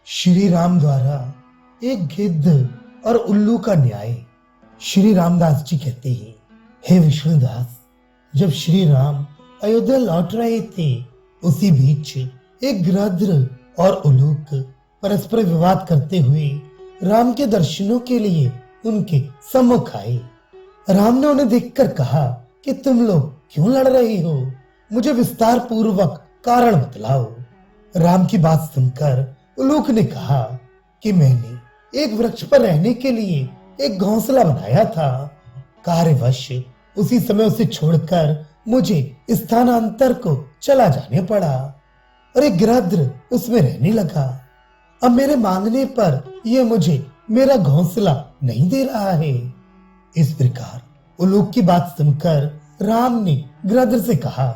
श्री राम द्वारा एक गिद्ध और उल्लू का न्याय। श्री रामदास जी कहते हैं, हे विष्णुदास, जब श्री राम अयोध्या लौट रहे थे, उसी बीच एक गृध्र और उल्लूक परस्पर विवाद करते हुए राम के दर्शनों के लिए उनके सम्मुख आए। राम ने उन्हें देखकर कहा कि तुम लोग क्यों लड़ रहे हो, मुझे विस्तार पूर्वक कारण बतलाओ। राम की बात सुनकर उल्लूक ने कहा कि मैंने एक वृक्ष पर रहने के लिए एक घोंसला बनाया था। कार्यवश उसी समय उसे छोड़कर मुझे स्थानांतर को चला जाने पड़ा और एक गृध्र उसमें रहने लगा। अब मेरे मांगने पर यह मुझे मेरा घोंसला नहीं दे रहा है। इस प्रकार उल्लूक की बात सुनकर राम ने गृध्र से कहा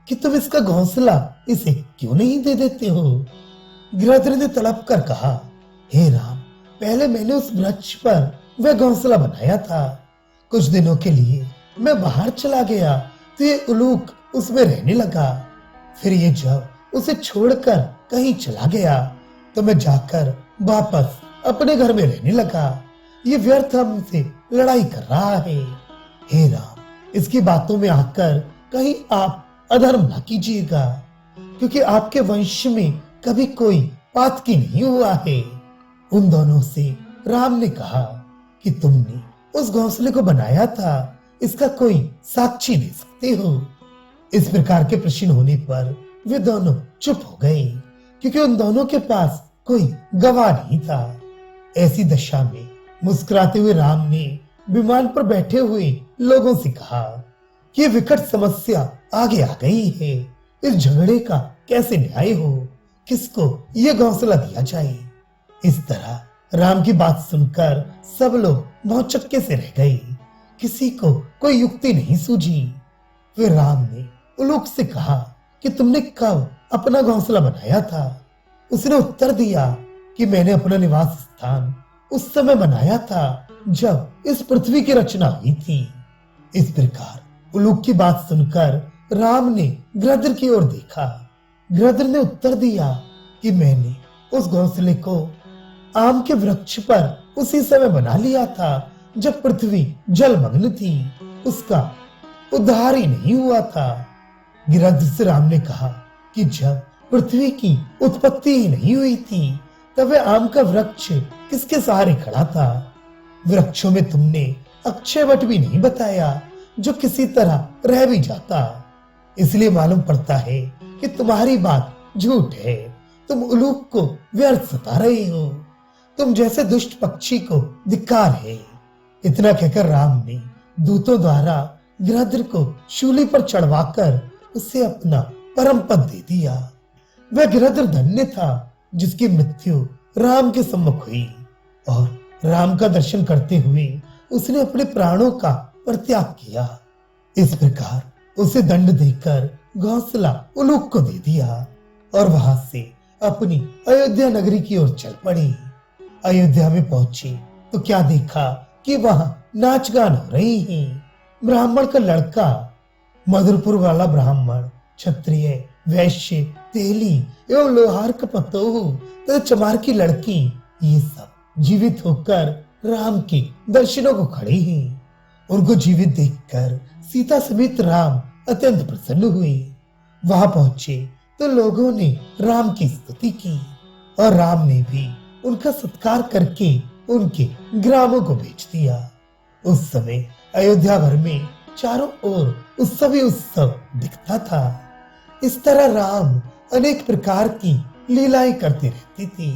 कि तुम इसका घोंसला इसे क्यों नहीं दे देते हो। गृध्र ने तड़प कर कहा, हे राम, पहले मैंने उस वृक्ष पर वह घोंसला बनाया था। कुछ दिनों के लिए मैं बाहर चला गया तो ये उल्लूक उसमें रहने लगा। फिर ये जब उसे छोड़कर कहीं चला गया तो मैं जाकर वापस अपने घर में रहने लगा। ये व्यर्थ हमसे लड़ाई कर रहा है। हे राम, इसकी बातों में आकर कहीं आप अधर्म ना कीजिएगा, क्योंकि आपके वंश में कभी कोई पातकी नहीं हुआ है। उन दोनों से राम ने कहा कि तुमने उस घोंसले को बनाया था, इसका कोई साक्षी दे सकते हो। इस प्रकार के प्रश्न होने पर वे दोनों चुप हो गए, क्योंकि उन दोनों के पास कोई गवाह नहीं था। ऐसी दशा में मुस्कुराते हुए राम ने विमान पर बैठे हुए लोगों से कहा कि विकट समस्या आगे आ गई है। इस झगड़े का कैसे न्याय हो, किसको ये घोंसला दिया जाए। इस तरह राम की बात सुनकर सब लोग भौचक्के से रह गए, किसी को कोई युक्ति नहीं सूझी। फिर राम ने उल्लूक से कहा कि तुमने कब अपना घोंसला बनाया था। उसने उत्तर दिया कि मैंने अपना निवास स्थान उस समय बनाया था जब इस पृथ्वी की रचना हुई थी। इस प्रकार उल्लूक की बात सुनकर राम ने गृध्र की ओर देखा। गृध्र ने उत्तर दिया कि मैंने उस घोंसले को आम के वृक्ष पर उसी समय बना लिया था जब पृथ्वी जलमग्न थी, उसका उद्धार ही नहीं हुआ था। गृध्र से राम ने कहा कि जब पृथ्वी की उत्पत्ति ही नहीं हुई थी, तब वह आम का वृक्ष किसके सहारे खड़ा था। वृक्षों में तुमने अक्षय वट भी नहीं बताया, जो किसी तरह रह भी जाता। इसलिए मालूम पड़ता है कि तुम्हारी बात झूठ है। तुम उल्लूक को व्यर्थ सता रहे हो। तुम जैसे दुष्ट पक्षी को धिक्कार है। इतना कहकर राम ने दूतों द्वारा गृध्र को शूली पर चढ़वाकर उसे अपना परम पद दे दिया। वह गृध्र धन्य था जिसकी मृत्यु राम के सम्मुख हुई, और राम का दर्शन करते हुए उसने अपने प्राणों का परित्याग किया। इस प्रकार उसे दंड देकर घोंसला उल्लूक को दे दिया और वहां से अपनी अयोध्या नगरी की ओर चल पड़ी। अयोध्या में पहुंचे तो क्या देखा कि वहां नाच गान हो रही है। ब्राह्मण का लड़का, मधुरपुर वाला ब्राह्मण, क्षत्रिय, वैश्य, तेली एवं लोहार का पतोह तथा चमार की लड़की, ये सब जीवित होकर राम के दर्शनों को खड़े हैं। उनको जीवित देखकर सीता समेत राम अत्यंत प्रसन्न हुए। वहां पहुंचे तो लोगों ने राम की स्तुति की और राम ने भी उनका सत्कार करके उनके ग्रामों को भेज दिया। उस समय अयोध्या भर में चारों ओर उत्सव ही उत्सव दिखता था। इस तरह राम अनेक प्रकार की लीलाएं करते रहते थे।